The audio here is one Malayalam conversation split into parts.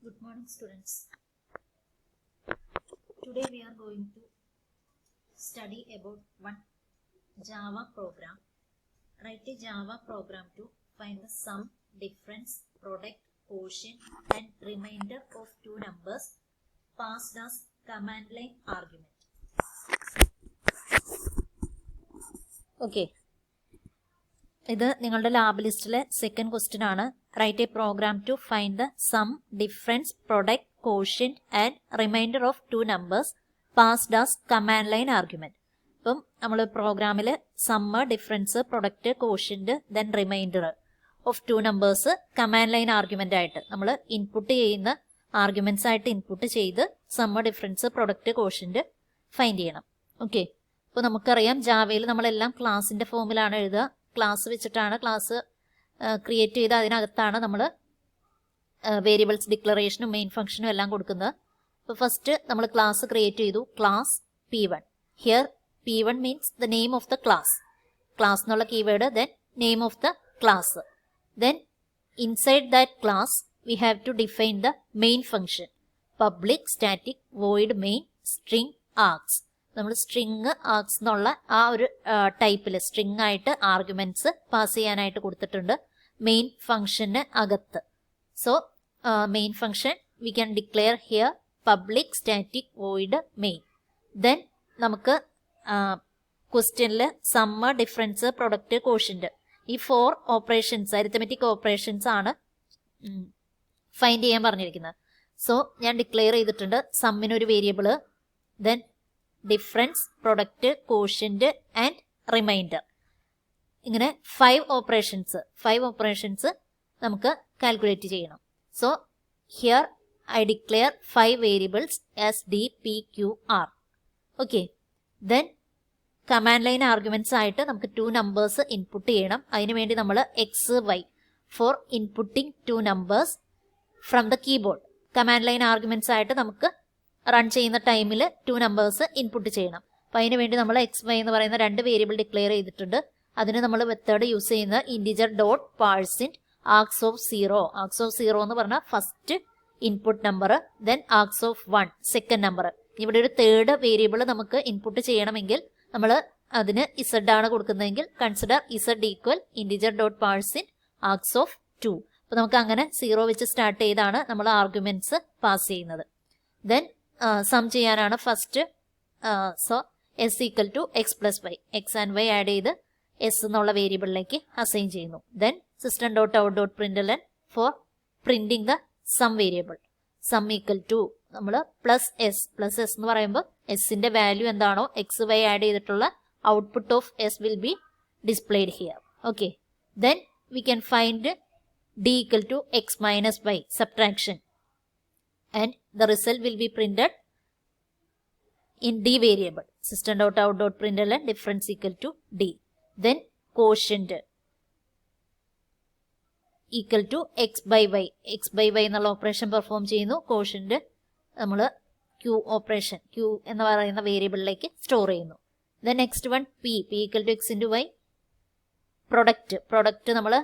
Good morning, students. Today we are going to study about one Java program. Write a Java program to find the sum, difference, product, quotient and remainder of two numbers passed as command line argument. Okay. ഇത് നിങ്ങളുടെ ലാബ് ലിസ്റ്റിലെ സെക്കൻഡ് ക്വസ്റ്റ്യൻ ആണ്. Write a program to find the sum, difference, product, quotient and remainder of two numbers passed as command line argument. അപ്പം നമ്മൾ പ്രോഗ്രാമിൽ sum, difference, product, quotient then remainder of two numbers command line argument ആയിട്ട് നമ്മൾ ഇൻപുട്ട് ചെയ്യുന്ന ആർഗ്യുമെന്റ്സ് ആയിട്ട് ഇൻപുട്ട് ചെയ്ത് sum, difference, product, quotient find ചെയ്യണം. ഓക്കെ. അപ്പോൾ നമുക്കറിയാം ജാവയിൽ നമ്മളെല്ലാം ക്ലാസിന്റെ ഫോമിലാണ് എഴുതുക. ക്ലാസ് വെച്ചിട്ടാണ് ക്ലാസ് ക്രിയേറ്റ് ചെയ്ത് അതിനകത്താണ് നമ്മൾ വേരിയബിൾസ് ഡിക്ലറേഷനും മെയിൻ ഫംഗ്ഷനും എല്ലാം കൊടുക്കുന്നത്. അപ്പോൾ ഫസ്റ്റ് നമ്മൾ ക്ലാസ് ക്രിയേറ്റ് ചെയ്തു, class P1. Here P1 means the name of the class. Class എന്നുള്ള keyword, then name of the class. Then inside that class we have to define the main function, public static void main string args. നമ്മൾ സ്ട്രിങ് ആർഗ്സ് എന്നുള്ള ആ ഒരു ടൈപ്പിൽ സ്ട്രിങ് ആയിട്ട് ആർഗ്യുമെന്റ്സ് പാസ് ചെയ്യാനായിട്ട് കൊടുത്തിട്ടുണ്ട് മെയിൻ ഫംഗ്ഷന് അകത്ത്. So main function we can declare here public static void main. Then നമുക്ക് ക്വസ്റ്റ്യനിൽ സമ്മ്, ഡിഫറൻസ്, പ്രൊഡക്റ്റ്, കോഷ്യന്റ് ഈ 4 ഓപ്പറേഷൻസ് അരിത്തമെറ്റിക് ഓപ്പറേഷൻസ് ആണ് ഫൈൻഡ് ചെയ്യാൻ പറഞ്ഞിരിക്കുന്നത്. സോ ഞാൻ ഡിക്ലെയർ ചെയ്തിട്ടുണ്ട് സമ്മിനൊരു variable, then difference, product, quotient and remainder. ഇങ്ങനെ 5 ഓപ്പറേഷൻസ് നമുക്ക് കാൽക്കുലേറ്റ് ചെയ്യണം. So here I declare 5 variables S D P Q R. Okay. Then command line arguments ആയിട്ട് നമുക്ക് 2 നമ്പേഴ്സ് ഇൻപുട്ട് ചെയ്യണം. അതിനുവേണ്ടി നമ്മൾ x, y for inputting 2 numbers from the keyboard. Command line arguments ആയിട്ട് നമുക്ക് റൺ ചെയ്യുന്ന ടൈമിൽ 2 നമ്പേഴ്സ് ഇൻപുട്ട് ചെയ്യണം. അപ്പം അതിന് വേണ്ടി നമ്മൾ എക്സ്, വൈ എന്ന് പറയുന്ന 2 വേരിയബിൾ ഡിക്ലെയർ ചെയ്തിട്ടുണ്ട്. അതിന് നമ്മൾ മെത്തേഡ് യൂസ് ചെയ്യുന്ന integer dot parseint args of 0. Args of 0 എന്ന് പറഞ്ഞാൽ first input number, then args of 1 second number. ഇവിടെ ഒരു തേർഡ് വേരിയബിൾ നമുക്ക് ഇൻപുട്ട് ചെയ്യണമെങ്കിൽ നമ്മൾ അതിന് ഇസഡ് ആണ് കൊടുക്കുന്നതെങ്കിൽ consider Z equal integer dot parseint args of 2. അപ്പോൾ നമുക്ക് അങ്ങനെ 0 വെച്ച് സ്റ്റാർട്ട് ചെയ്താണ് നമ്മൾ ആർഗ്യുമെന്റ്സ് പാസ് ചെയ്യുന്നത്. ദെൻ സം ചെയ്യാനാണ് first. So S equal to X plus Y, X and Y add ചെയ്ത് എസ് എന്നുള്ള വേരിയബിളിലേക്ക് അസൈൻ ചെയ്യുന്നു. ദെൻ system dot out dot println for printing the sum variable. Sum equal to നമ്മൾ പ്ലസ് എസ് എന്ന് പറയുമ്പോൾ എസിന്റെ വാല്യൂ എന്താണോ എക്സ് വൈ ആഡ് ചെയ്തിട്ടുള്ള output of s will be displayed here. Okay. Then we can find d equal to x minus y, subtraction, and the result will be printed in d variable. System dot out dot println difference equal to d. Then quotient equal to x by y. x by y എന്നുള്ള ഓപ്പറേഷൻ പെർഫോം ചെയ്യുന്നു. quotient നമ്മൾ q ഓപ്പറേഷൻ q എന്ന് പറയുന്ന വേരിയബിളിലേക്ക് സ്റ്റോർ ചെയ്യുന്നു. then next one p equal to x into y. Product നമ്മൾ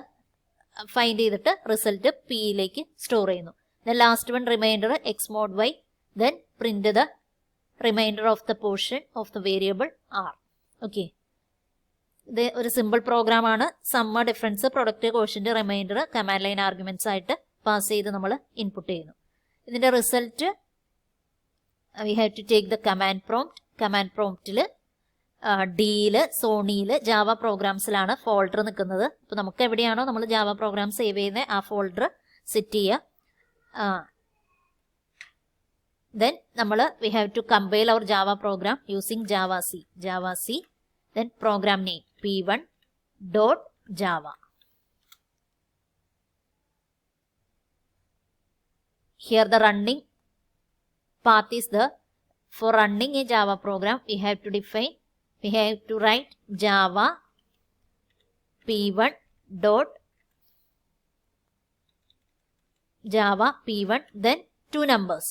ഫൈൻഡ് ചെയ്തിട്ട് റിസൾട്ട് p യിലേക്ക് സ്റ്റോർ ചെയ്യുന്നു. Then last one remainder x mod y, then print the remainder of the portion of the variable r. Okay. ഇത് ഒരു സിമ്പിൾ പ്രോഗ്രാം ആണ്. Sum, difference, product, quotient, remainder command line arguments ആയിട്ട് പാസ് ചെയ്ത് നമ്മൾ ഇൻപുട്ട് ചെയ്യുന്നു. ഇതിന്റെ result we have to take the command prompt. Command പ്രോംപ്റ്റിൽ ഡിയില്, സോണിയിൽ, ജാവ പ്രോഗ്രാംസിലാണ് ഫോൾഡർ നിൽക്കുന്നത്. അപ്പോൾ നമുക്ക് എവിടെയാണോ നമ്മൾ ജാവ പ്രോഗ്രാം സേവ് ചെയ്യുന്നത് ആ ഫോൾഡർ സെറ്റ് ചെയ്യുക. Then we have to compile our Java program using Java C. Then program name p1.java. Here the running path is for running a Java program we have to write Java p1, then 2 numbers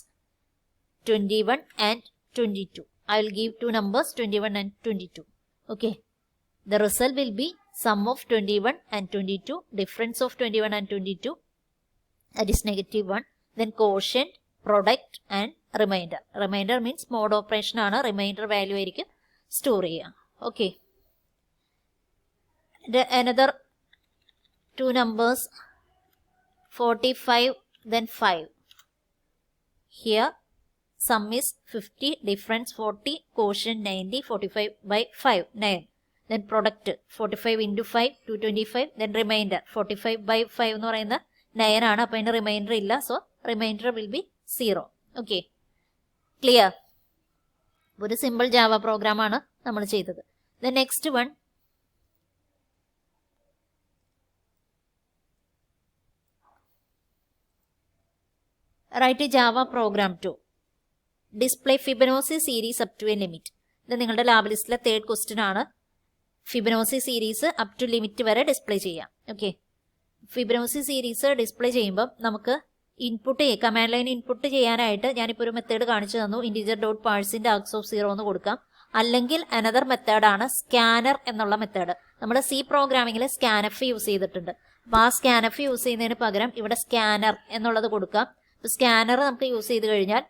21 and 22. I will give 2 numbers 21 and 22. Okay. The result will be sum of 21 and 22, difference of 21 and 22, that is -1. then quotient, product and remainder. Remainder means mode operation ആണ്, remainder value ആയിരിക്കും സ്റ്റോർ ചെയ്യുക. Okay, another two numbers 45 then 5. Here sum is 50, difference 40, quotient 90, 45 by 5 9. Then product 45 into 5 225, then remainder 45 by 5 എന്ന് പറയുന്ന 9 ആണ്. അപ്പോൾ അതിന് റിമൈൻഡർ ഇല്ല, so reminder will be 0. Okay, clear? ഒരു സിമ്പിൾ ജാവ പ്രോഗ്രാം ആണ് നമ്മൾ ചെയ്തത്. Then next one, write a Java program to display Fibonacci series up to a limit. ഇത് നിങ്ങളുടെ ലാബ് ലിസ്റ്റിലെ തേർഡ് ക്വസ്റ്റ്യൻ ആണ്. Fibonacci series up to limit വരെ ഡിസ്പ്ലേ ചെയ്യാം. ഓക്കെ, ഫിബനോസി സീരീസ് ഡിസ്പ്ലേ ചെയ്യുമ്പോൾ നമുക്ക് ഇൻപുട്ട് കമാൻഡ് ലൈൻ ഇൻപുട്ട് ചെയ്യാനായിട്ട് ഞാനിപ്പോൾ ഒരു മെത്തേഡ് കാണിച്ചു തന്നു. ഇൻറ്റിജർ ഡോട്ട് പാഴ്സിൻ്റെ ആർഗ്സ് ഓഫ് 0 എന്ന് കൊടുക്കാം. അല്ലെങ്കിൽ അനദർ മെത്തേഡാണ് സ്കാനർ എന്നുള്ള മെത്തേഡ്. നമ്മൾ സി പ്രോഗ്രാമിങ്ങിൽ സ്കാനഫ് യൂസ് ചെയ്തിട്ടുണ്ട്. അപ്പോൾ ആ സ്കാനഫ് യൂസ് ചെയ്യുന്നതിന് പകരം ഇവിടെ സ്കാനർ എന്നുള്ളത് കൊടുക്കാം. സ്കാനർ നമുക്ക് യൂസ് ചെയ്ത് കഴിഞ്ഞാൽ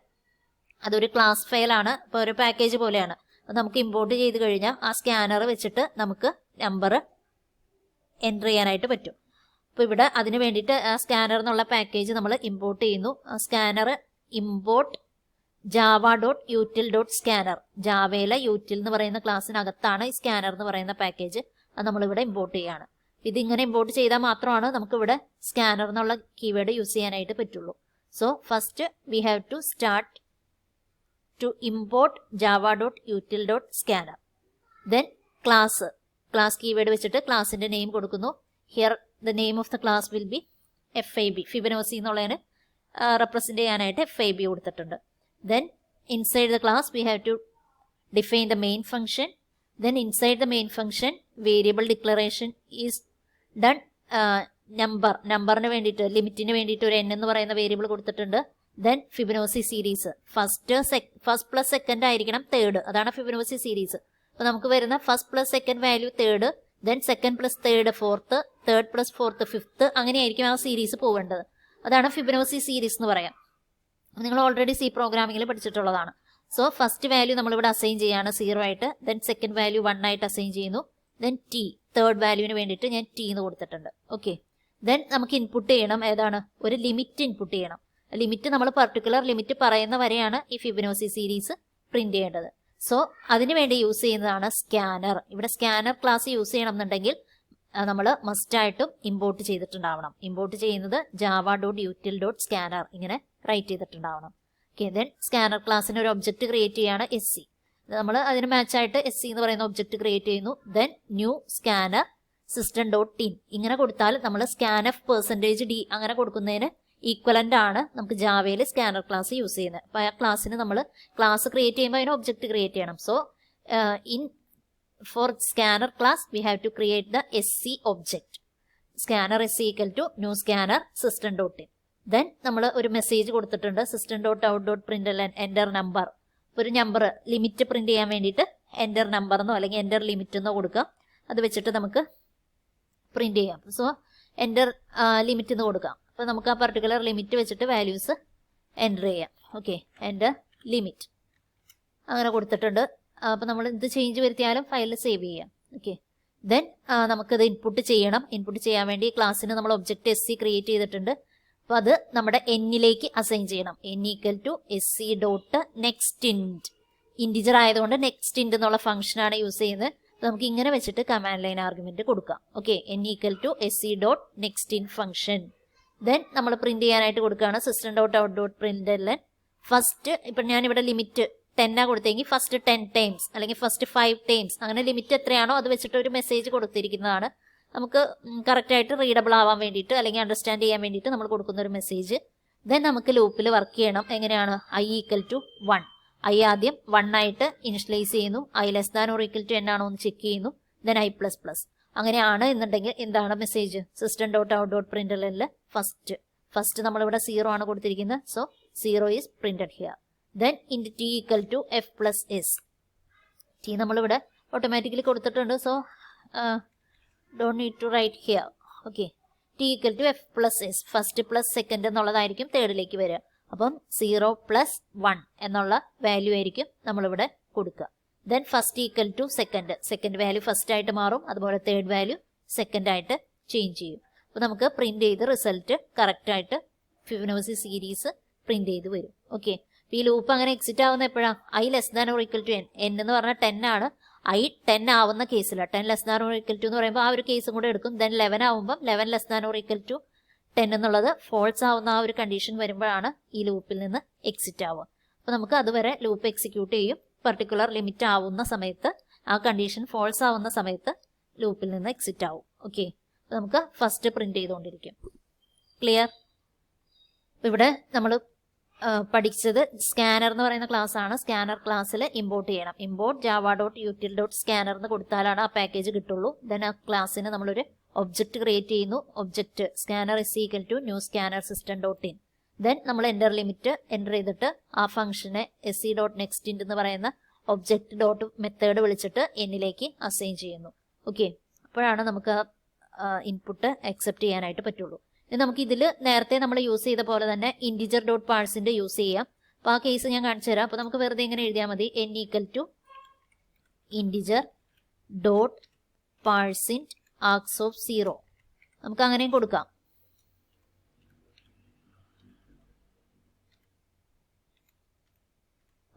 അതൊരു ക്ലാസ് ഫയലാണ്, ഇപ്പോൾ ഒരു പാക്കേജ് പോലെയാണ്. നമുക്ക് ഇമ്പോർട്ട് ചെയ്ത് കഴിഞ്ഞാൽ ആ സ്കാനർ വെച്ചിട്ട് നമുക്ക് നമ്പർ എൻ്റർ ചെയ്യാനായിട്ട് പറ്റും. അപ്പോൾ ഇവിടെ അതിന് വേണ്ടിയിട്ട് ആ സ്കാനർ എന്നുള്ള പാക്കേജ് നമ്മൾ ഇമ്പോർട്ട് ചെയ്യുന്നു. ആ scanner import Java dot util dot scanner, ജാവയിലെ യൂട്ടിൽ എന്ന് പറയുന്ന ക്ലാസ്സിനകത്താണ് ഈ സ്കാനർ എന്ന് പറയുന്ന പാക്കേജ്. അത് നമ്മളിവിടെ ഇമ്പോർട്ട് ചെയ്യുകയാണ്. ഇതിങ്ങനെ ഇമ്പോർട്ട് ചെയ്താൽ മാത്രമാണ് നമുക്കിവിടെ സ്കാനർ എന്നുള്ള കീവേഡ് യൂസ് ചെയ്യാനായിട്ട് പറ്റുള്ളൂ. So first we have to start to import java.util.scanner. Then class keyword വെച്ചിട്ട് ക്ലാസിന്റെ നെയിം കൊടുക്കുന്നു. Here the name of the class will be FIB, Fibonacci എന്നുള്ളതിന് റെപ്രസെന്റ് ചെയ്യാനായിട്ട് FIB കൊടുത്തിട്ടുണ്ട്. Then inside the class we have to define the main function. Then inside the main function variable declaration is done. നമ്പറിന് വേണ്ടിയിട്ട് ലിമിറ്റിന് വേണ്ടിയിട്ട് ഒരു n എന്ന് പറയുന്ന വേരിയബിൾ കൊടുത്തിട്ടുണ്ട്. Then Fibonacci series first plus second ആയിരിക്കണം തേർഡ്, അതാണ് ഫിബനോസി സീരീസ്. അപ്പോൾ നമുക്ക് വരുന്ന first plus second value third, then second plus third fourth, third plus fourth fifth, അങ്ങനെയായിരിക്കും ആ സീരീസ് പോവേണ്ടത്. അതാണ് ഫിബനോസി സീരീസ് എന്ന് പറയാം. നിങ്ങൾ ഓൾറെഡി സി പ്രോഗ്രാമിങ്ങിൽ പഠിച്ചിട്ടുള്ളതാണ്. സോ ഫസ്റ്റ് വാല്യൂ നമ്മളിവിടെ അസൈൻ ചെയ്യാണ് 0 ആയിട്ട്, ദെൻ സെക്കൻഡ് വാല്യൂ 1 ആയിട്ട് അസൈൻ ചെയ്യുന്നു, ദെൻ ടി തേർഡ് വാല്യൂവിന് വേണ്ടിയിട്ട് ഞാൻ ടി എന്ന് കൊടുത്തിട്ടുണ്ട്. ഓക്കെ, ദെൻ നമുക്ക് ഇൻപുട്ട് ചെയ്യണം, ഏതാണ് ഒരു ലിമിറ്റ് ഇൻപുട്ട് ചെയ്യണം. ലിമിറ്റ് നമ്മൾ പർട്ടിക്കുലർ ലിമിറ്റ് പറയുന്ന വരെയാണ് ഈ ഫിബനോസി സീരീസ് പ്രിന്റ് ചെയ്യേണ്ടത്. സോ അതിനു വേണ്ടി യൂസ് ചെയ്യുന്നതാണ് സ്കാനർ. ഇവിടെ സ്കാനർ ക്ലാസ് യൂസ് ചെയ്യണം എന്നുണ്ടെങ്കിൽ നമ്മൾ മസ്റ്റായിട്ടും ഇമ്പോർട്ട് ചെയ്തിട്ടുണ്ടാവണം. ഇമ്പോർട്ട് ചെയ്യുന്നത് Java dot util dot scanner ഇങ്ങനെ റൈറ്റ് ചെയ്തിട്ടുണ്ടാവണം. ഓക്കെ, ദെൻ സ്കാനർ ക്ലാസ്സിന് ഒരു ഒബ്ജക്റ്റ് ക്രിയേറ്റ് ചെയ്യാണ് SC. നമ്മൾ അതിന് മാച്ചായിട്ട് SC എന്ന് പറയുന്ന ഒബ്ജക്റ്റ് ക്രിയേറ്റ് ചെയ്യുന്നു. Then new scanner system dot in ഇങ്ങനെ കൊടുത്താൽ നമ്മൾ സ്കാനഫ് %d അങ്ങനെ കൊടുക്കുന്നതിന് ഈക്വലന്റ് ആണ് നമുക്ക് ജാവയിൽ സ്കാനർ ക്ലാസ് യൂസ് ചെയ്യുന്നത്. അപ്പോൾ ആ ക്ലാസ്സിന് നമ്മൾ ക്ലാസ് ക്രിയേറ്റ് ചെയ്യുമ്പോൾ അതിന് ഒബ്ജക്റ്റ് ക്രിയേറ്റ് ചെയ്യണം. So in for scanner class we have to create the SC object. Scanner SC equal to new scanner system dot in. Then നമ്മൾ ഒരു മെസ്സേജ് കൊടുത്തിട്ടുണ്ട് system dot out dot print enter number. ഒരു നമ്പർ ലിമിറ്റ് പ്രിന്റ് ചെയ്യാൻ വേണ്ടിയിട്ട് എൻ്റർ നമ്പർ എന്നോ അല്ലെങ്കിൽ എൻ്റർ ലിമിറ്റ് എന്നോ കൊടുക്കുക. അത് വെച്ചിട്ട് നമുക്ക് പ്രിന്റ് ചെയ്യാം. സോ എൻ്റർ ലിമിറ്റ് എന്ന് കൊടുക്കാം. അപ്പോൾ നമുക്ക് ആ പർട്ടിക്കുലർ ലിമിറ്റ് വെച്ചിട്ട് വാല്യൂസ് എൻ്റർ ചെയ്യാം. ഓക്കെ, എൻ്റർ ലിമിറ്റ് അങ്ങനെ കൊടുത്തിട്ടുണ്ട്. അപ്പോൾ നമ്മൾ എന്ത് ചേഞ്ച് വരുത്തിയാലും ഫയലിൽ സേവ് ചെയ്യാം. ഓക്കെ, ദെൻ നമുക്കത് ഇൻപുട്ട് ചെയ്യണം. ഇൻപുട്ട് ചെയ്യാൻ വേണ്ടി ക്ലാസ്സിന് നമ്മൾ ഒബ്ജക്റ്റ് SC ക്രിയേറ്റ് ചെയ്തിട്ടുണ്ട്. അപ്പോൾ അത് നമ്മുടെ എന്നിലേക്ക് അസൈൻ ചെയ്യണം. n equal to SC dot next int. Integer ആയതുകൊണ്ട് നെക്സ്റ്റ് ഇൻറ്റ് എന്നുള്ള ഫംഗ്ഷനാണ് യൂസ് ചെയ്യുന്നത്. നമുക്ക് ഇങ്ങനെ വെച്ചിട്ട് കമാൻഡ് ലൈൻ ആർഗ്യുമെന്റ് കൊടുക്കാം. Okay, n equal to SC dot next in function. Then നമ്മൾ പ്രിന്റ് ചെയ്യാനായിട്ട് കൊടുക്കുകയാണ് system dot out dot print first. ഇപ്പം ഞാനിവിടെ ലിമിറ്റ് 10 കൊടുത്തെങ്കിൽ ഫസ്റ്റ് 10 ടൈംസ് അല്ലെങ്കിൽ ഫസ്റ്റ് 5 ടൈംസ് അങ്ങനെ ലിമിറ്റ് എത്രയാണോ അത് വെച്ചിട്ട് ഒരു മെസ്സേജ് കൊടുത്തിരിക്കുന്നതാണ്. നമുക്ക് കറക്റ്റായിട്ട് റീഡബിൾ ആവാൻ വേണ്ടിയിട്ട് അല്ലെങ്കിൽ അണ്ടർസ്റ്റാൻഡ് ചെയ്യാൻ വേണ്ടിയിട്ട് നമ്മൾ കൊടുക്കുന്ന ഒരു മെസ്സേജ്. ദെൻ നമുക്ക് ലൂപ്പിൽ വർക്ക് ചെയ്യണം. എങ്ങനെയാണ്? i equal to 1. i ആദ്യം 1 ആയിട്ട് ഇനിഷ്യലൈസ് ചെയ്യുന്നു. i less than or equal to n ആണോ എന്ന് ചെക്ക് ചെയ്യുന്നു. ദെൻ i പ്ലസ് പ്ലസ് അങ്ങനെയാണ് എന്നുണ്ടെങ്കിൽ എന്താണ് message? System dot out dot പ്രിന്റ്എൽഎനിൽ ഫസ്റ്റ് നമ്മളിവിടെ 0 ആണ് കൊടുത്തിരിക്കുന്നത്. So 0 is printed here. Then int t equal to f plus s. t നമ്മളിവിടെ ഓട്ടോമാറ്റിക്കലി കൊടുത്തിട്ടുണ്ട്. So don't need to write here. Okay, T equal to F plus S, first plus second എന്നുള്ളതായിരിക്കും തേർഡിലേക്ക് വരിക. അപ്പം 0 + 1 എന്നുള്ള വാല്യൂ ആയിരിക്കും നമ്മളിവിടെ കൊടുക്കുക. Then first equal to second value first ആയിട്ട് മാറും, അതുപോലെ തേർഡ് വാല്യൂ സെക്കൻഡ് ആയിട്ട് ചേഞ്ച് ചെയ്യും. അപ്പോൾ നമുക്ക് പ്രിന്റ് ചെയ്ത് റിസൾട്ട് കറക്റ്റ് ആയിട്ട് ഫിബൊനാച്ചി സീരീസ് പ്രിന്റ് ചെയ്ത് വരും. ഓക്കെ, ഈ ലൂപ്പ് അങ്ങനെ എക്സിറ്റ് ആവുന്ന എപ്പോഴാണ്? i less than or equal to n. n എന്ന് പറഞ്ഞാൽ 10 ആണ്. i 10 ആവുന്ന കേസിലാണ്. 10 less than or equal to എന്ന് പറയുമ്പോൾ ആ ഒരു കേസും കൂടെ എടുക്കും. ദെൻ 11 ആവുമ്പോൾ 11 less than or equal to 10 എന്നുള്ളത് ഫോൾസ് ആവുന്ന ആ ഒരു കണ്ടീഷൻ വരുമ്പോഴാണ് ഈ ലൂപ്പിൽ നിന്ന് എക്സിറ്റ് ആവുക. അപ്പോൾ നമുക്ക് അതുവരെ ലൂപ്പ് എക്സിക്യൂട്ട് ചെയ്യും. പർട്ടിക്കുലർ ലിമിറ്റ് ആവുന്ന സമയത്ത്, ആ കണ്ടീഷൻ ഫോൾസ് ആവുന്ന സമയത്ത് ലൂപ്പിൽ നിന്ന് എക്സിറ്റ് ആവും. ഓക്കെ, നമുക്ക് ഫസ്റ്റ് പ്രിന്റ് ചെയ്തുകൊണ്ടിരിക്കും. ക്ലിയർ? ഇവിടെ നമ്മൾ പഠിച്ചത് സ്കാനർ എന്ന് പറയുന്ന ക്ലാസ് ആണ്. സ്കാനർ ക്ലാസ്സിൽ ഇമ്പോർട്ട് ചെയ്യണം. ഇമ്പോർട്ട് java.util.scanner എന്ന് കൊടുത്താലാണ് ആ പാക്കേജ് കിട്ടുള്ളൂ. ദെൻ ആ ക്ലാസ്സിന് നമ്മളൊരു ഒബ്ജക്റ്റ് ക്രിയേറ്റ് ചെയ്യുന്നു. Object scanner is equal to new scanner സിസ്റ്റം.in. ദെൻ നമ്മൾ എൻ്റർ ലിമിറ്റ് എൻ്റർ ചെയ്തിട്ട് ആ ഫംഗ്ഷനെ se.nextInt എന്ന് പറയുന്ന ഒബ്ജക്റ്റ് ഡോട്ട് മെത്തേഡ് വിളിച്ചിട്ട് എന്നിലേക്ക് അസൈൻ ചെയ്യുന്നു. ഓക്കെ, അപ്പോഴാണ് നമുക്ക് ഇൻപുട്ട് അക്സെപ്റ്റ് ചെയ്യാനായിട്ട് പറ്റുള്ളൂ. ഇനി നമുക്ക് ഇതിൽ നേരത്തെ നമ്മൾ യൂസ് ചെയ്ത പോലെ തന്നെ ഇൻറ്റിജർ ഡോട്ട് പാഴ്സിൻ്റെ യൂസ് ചെയ്യാം. അപ്പോൾ ആ കേസ് ഞാൻ കാണിച്ചു തരാം. അപ്പോൾ നമുക്ക് വെറുതെ ഇങ്ങനെ എഴുതിയാൽ മതി, n equal to integer dot parseint args of 0. നമുക്ക് അങ്ങനെയും കൊടുക്കാം.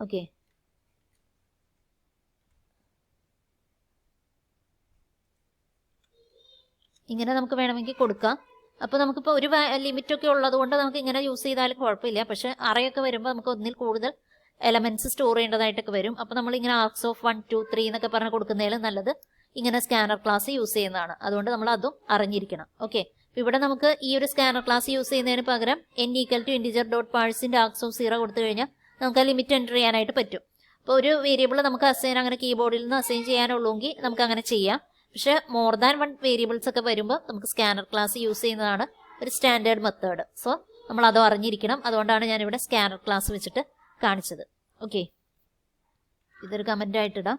ഓക്കെ, ഇങ്ങനെ നമുക്ക് വേണമെങ്കിൽ കൊടുക്കാം. അപ്പോൾ നമുക്കിപ്പോൾ ഒരു ലിമിറ്റൊക്കെ ഉള്ളത് കൊണ്ട് നമുക്ക് ഇങ്ങനെ യൂസ് ചെയ്താലും കുഴപ്പമില്ല. പക്ഷേ അറയൊക്കെ വരുമ്പോൾ നമുക്ക് ഒന്നിൽ കൂടുതൽ എലമെന്റ്സ് സ്റ്റോർ ചെയ്യേണ്ടതായിട്ടൊക്കെ വരും. അപ്പോൾ നമ്മളിങ്ങനെ ആർഗ്സ് ഓഫ് 1 2 3 എന്നൊക്കെ പറഞ്ഞ് കൊടുക്കുന്നതിലും നല്ലത് ഇങ്ങനെ സ്കാനർ ക്ലാസ് യൂസ് ചെയ്യുന്നതാണ്. അതുകൊണ്ട് നമ്മൾ അതും അറിഞ്ഞിരിക്കണം. ഓക്കെ, ഇവിടെ നമുക്ക് ഈ ഒരു സ്കാനർ ക്ലാസ് യൂസ് ചെയ്യുന്നതിന് പകരം n equal to integer dot പാഴ്സിൻ്റെ ആർഗ്സ് ഓഫ് 0 കൊടുത്തു കഴിഞ്ഞാൽ നമുക്ക് ആ ലിമിറ്റ് എൻ്റർ ചെയ്യാനായിട്ട് പറ്റും. അപ്പോൾ ഒരു വേരിയബിൾ നമുക്ക് അസൈൻ അങ്ങനെ കീബോർഡിൽ നിന്ന് അസൈൻ ചെയ്യാനുള്ളൂങ്കിൽ നമുക്ക് അങ്ങനെ ചെയ്യാം. പക്ഷേ മോർ ദാൻ 1 വേരിയബിൾസ് ഒക്കെ വരുമ്പോൾ നമുക്ക് സ്കാനർ ക്ലാസ് യൂസ് ചെയ്യുന്നതാണ് ഒരു സ്റ്റാൻഡേർഡ് മെത്തേഡ്. സോ നമ്മൾ അതും അറിഞ്ഞിരിക്കണം. അതുകൊണ്ടാണ് ഞാനിവിടെ സ്കാനർ ക്ലാസ് വെച്ചിട്ട് കാണിച്ചത്. ഓക്കെ, ഇതൊരു കമൻ്റ് ആയിട്ടിടാം.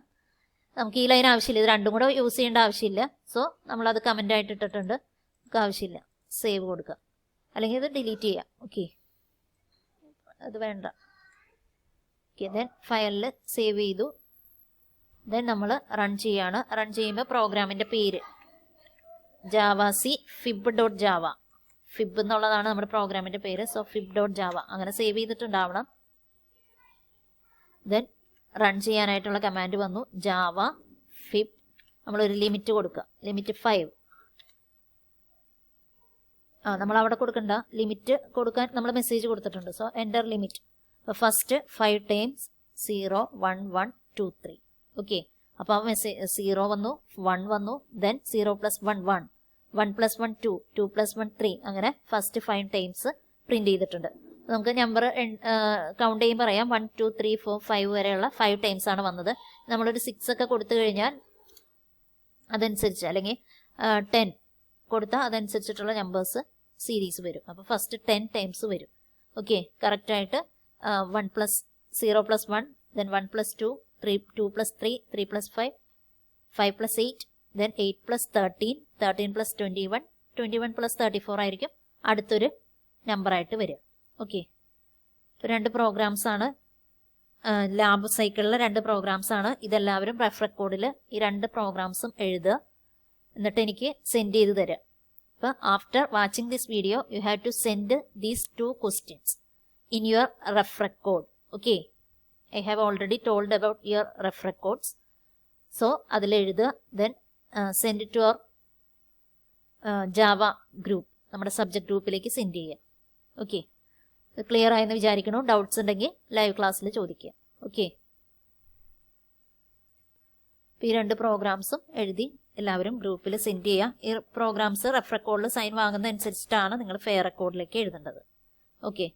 നമുക്ക് ഈ ലൈൻ ആവശ്യമില്ല, ഇത് രണ്ടും കൂടെ യൂസ് ചെയ്യേണ്ട ആവശ്യമില്ല. സോ നമ്മളത് കമൻ്റ് ആയിട്ട് ഇട്ടിട്ടുണ്ട്, നമുക്ക് ആവശ്യമില്ല. സേവ് കൊടുക്കുക, അല്ലെങ്കിൽ ഇത് ഡിലീറ്റ് ചെയ്യാം. ഓക്കെ, അത് വേണ്ട. ഓക്കെ, ദെൻ ഫയലിൽ സേവ് ചെയ്തു. ദെൻ നമ്മൾ റൺ ചെയ്യാണ്. റൺ ചെയ്യുമ്പോൾ പ്രോഗ്രാമിൻ്റെ പേര് ജാവാസി fib.java. ഫിബ് എന്നുള്ളതാണ് നമ്മുടെ പ്രോഗ്രാമിൻ്റെ പേര്. സോ fib.java അങ്ങനെ സേവ് ചെയ്തിട്ടുണ്ടാവണം. ദെൻ റൺ ചെയ്യാനായിട്ടുള്ള കമാൻഡ് വന്നു, ജാവ ഫിബ്. നമ്മളൊരു ലിമിറ്റ് കൊടുക്കുക, ലിമിറ്റ് 5. നമ്മൾ അവിടെ കൊടുക്കണ്ട, ലിമിറ്റ് കൊടുക്കാൻ നമ്മൾ മെസ്സേജ് കൊടുത്തിട്ടുണ്ട്. So enter limit. അപ്പോൾ ഫസ്റ്റ് 5 ടൈംസ് 0 1 1 2 3. ഓക്കെ, അപ്പോൾ ആ മെസ്സേജ് 0 വന്നു, 1 വന്നു, ദെൻ 0 + 1 1, 1 + 1 2, 2 + 1 3, അങ്ങനെ ഫസ്റ്റ് 5 ടൈംസ് പ്രിന്റ് ചെയ്തിട്ടുണ്ട്. നമുക്ക് നമ്പർ കൗണ്ട് ചെയ്യുമ്പോൾ പറയാം, 1 2 3 4 5 വരെയുള്ള 5 ടൈംസ് ആണ് വന്നത്. നമ്മളൊരു 6 ഒക്കെ കൊടുത്തു കഴിഞ്ഞാൽ അതനുസരിച്ച്, അല്ലെങ്കിൽ 10 കൊടുത്താൽ അതനുസരിച്ചിട്ടുള്ള നമ്പേഴ്സ് സീരീസ് വരും. അപ്പോൾ ഫസ്റ്റ് 10 ടൈംസ് വരും. ഓക്കെ, കറക്റ്റായിട്ട് 1 + 0 + 1, ദെൻ 1 + 2, 2 + 3, 3 + 5, 5 + 8, ദെൻ 8 + 13, 13 + 21, 21 + 34 ആയിരിക്കും അടുത്തൊരു നമ്പറായിട്ട് വരിക. ഓക്കെ, ഇപ്പോൾ 2 പ്രോഗ്രാംസ് ആണ്, ലാബ് സൈക്കിളിലെ 2 പ്രോഗ്രാംസ് ആണ്. ഇതെല്ലാവരും റെഫ് റെക്കോർഡിൽ ഈ 2 പ്രോഗ്രാംസും എഴുതുക, എന്നിട്ട് എനിക്ക് സെൻഡ് ചെയ്ത് തരിക. അപ്പോൾ after watching this video you have to send these 2 questions in your rough record. Okay, I have already told about your ref records. So അതിൽ എഴുതുക, then send it to our Java group, നമ്മുടെ സബ്ജക്ട് ഗ്രൂപ്പിലേക്ക് സെൻഡ് ചെയ്യുക. ഓക്കെ, ക്ലിയർ ആയെന്ന് വിചാരിക്കണു. ഡൗട്ട്സ് ഉണ്ടെങ്കിൽ ലൈവ് ക്ലാസ്സിൽ ചോദിക്കുക. ഓക്കെ, ഈ 2 പ്രോഗ്രാംസും എഴുതി എല്ലാവരും ഗ്രൂപ്പിൽ സെൻഡ് ചെയ്യുക. ഈ പ്രോഗ്രാംസ് റെഫ് റെക്കോർഡിൽ സൈൻ വാങ്ങുന്ന അനുസരിച്ചിട്ടാണ് നിങ്ങൾ ഫെയർ റെക്കോർഡിലേക്ക് എഴുതേണ്ടത്. ഓക്കെ,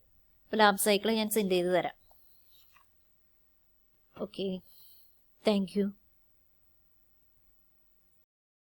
ഇപ്പോൾ ലാബ് സൈക്കിൾ ഞാൻ സെൻഡ് ചെയ്ത് തരാം. Okay, thank you.